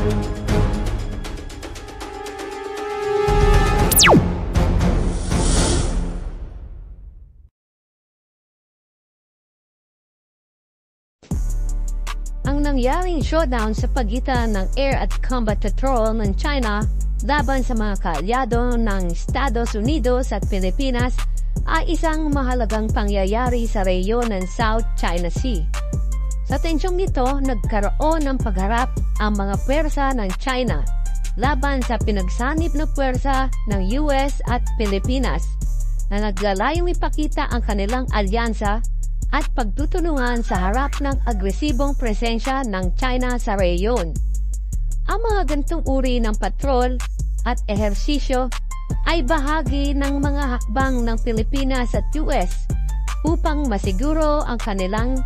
Ang nangyaring showdown sa pagitan ng Air at Combat Patrol ng China laban sa mga kaalyado ng Estados Unidos at Pilipinas ay isang mahalagang pangyayari sa rehiyon ng South China Sea. Sa tensyong nito, nagkaroon ng pagharap ang mga pwersa ng China laban sa pinagsanib na pwersa ng US at Pilipinas na naglalayong ipakita ang kanilang alyansa at pagtutulungan sa harap ng agresibong presensya ng China sa rehiyon. Ang mga ganitong uri ng patrol at ehersisyo ay bahagi ng mga hakbang ng Pilipinas at US upang masiguro ang kanilang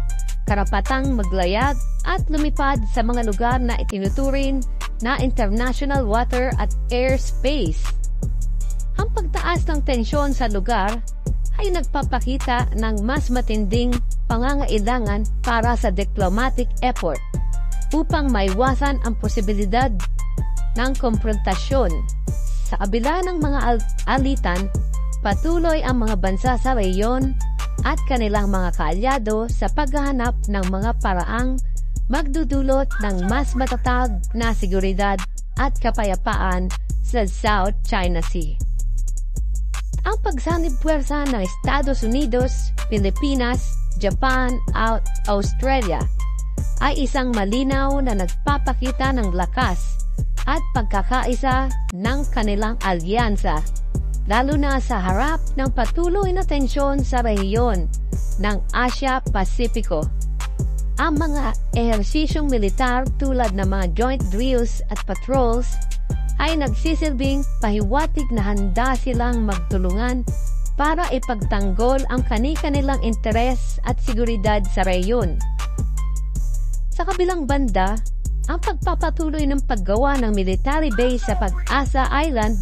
karapatang maglayag at lumipad sa mga lugar na itinuturing na international water at airspace. Ang pagtaas ng tensyon sa lugar ay nagpapakita ng mas matinding pangangailangan para sa diplomatic effort upang maiwasan ang posibilidad ng konfrontasyon. Sa kabila ng mga alitan, patuloy ang mga bansa sa rehiyon at kanilang mga kaalyado sa paghahanap ng mga paraang magdudulot ng mas matatag na seguridad at kapayapaan sa South China Sea. Ang pagsanib puwersa ng Estados Unidos, Pilipinas, Japan at Australia ay isang malinaw na nagpapakita ng lakas at pagkakaisa ng kanilang alyansa, lalo na sa harap ng patuloy na tensyon sa rehiyon ng Asia-Pasipiko. Ang mga ehersisyong militar tulad ng mga joint drills at patrols ay nagsisilbing pahiwatig na handa silang magtulungan para ipagtanggol ang kani-kanilang interes at seguridad sa rehiyon. Sa kabilang banda, ang pagpapatuloy ng paggawa ng military base sa Pag-asa Island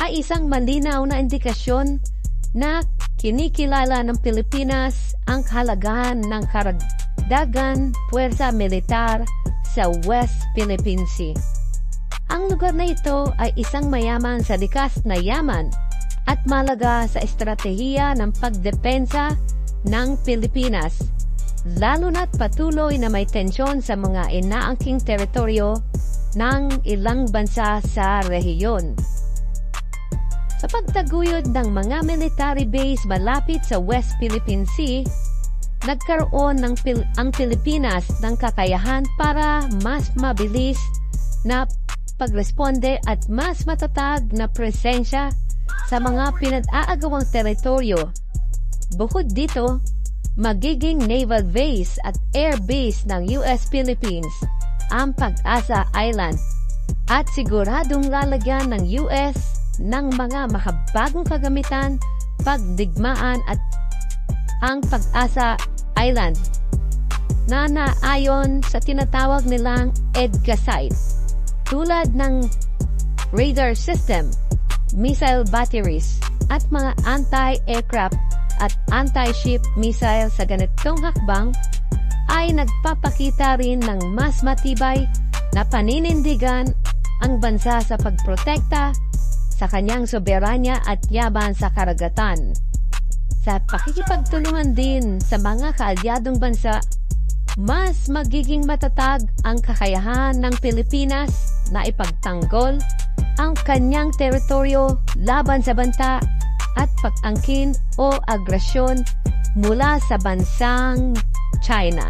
ay isang malinaw na indikasyon na kinikilala ng Pilipinas ang kahalagahan ng karagdagang puwersa militar sa West Philippine Sea. Ang lugar na ito ay isang mayaman sa likas na yaman at malaga sa estratehiya ng pagdepensa ng Pilipinas, lalo na't patuloy na may tensyon sa mga inaangking teritoryo ng ilang bansa sa rehiyon. Sa pagtaguyod ng mga military base malapit sa West Philippine Sea, nagkaroon ang Pilipinas ng kakayahan para mas mabilis na pagresponde at mas matatag na presensya sa mga pinag-aagawang teritoryo. Bukod dito, magiging naval base at air base ng US Philippines ang Pag-asa Island at siguradong lalagyan ng US ng mga makabagong kagamitan, pagdigmaan at ang Pag-asa Island na naayon sa tinatawag nilang EDCA site, tulad ng radar system, missile batteries, at mga anti-aircraft at anti-ship missile. Sa ganitong hakbang ay nagpapakita rin ng mas matibay na paninindigan ang bansa sa pagprotekta sa kanyang soberanya at yaman sa karagatan. Sa pakikipagtulungan din sa mga kaalyadong bansa, mas magiging matatag ang kakayahan ng Pilipinas na ipagtanggol ang kanyang teritoryo laban sa banta at pag-angkin o agresyon mula sa bansang China.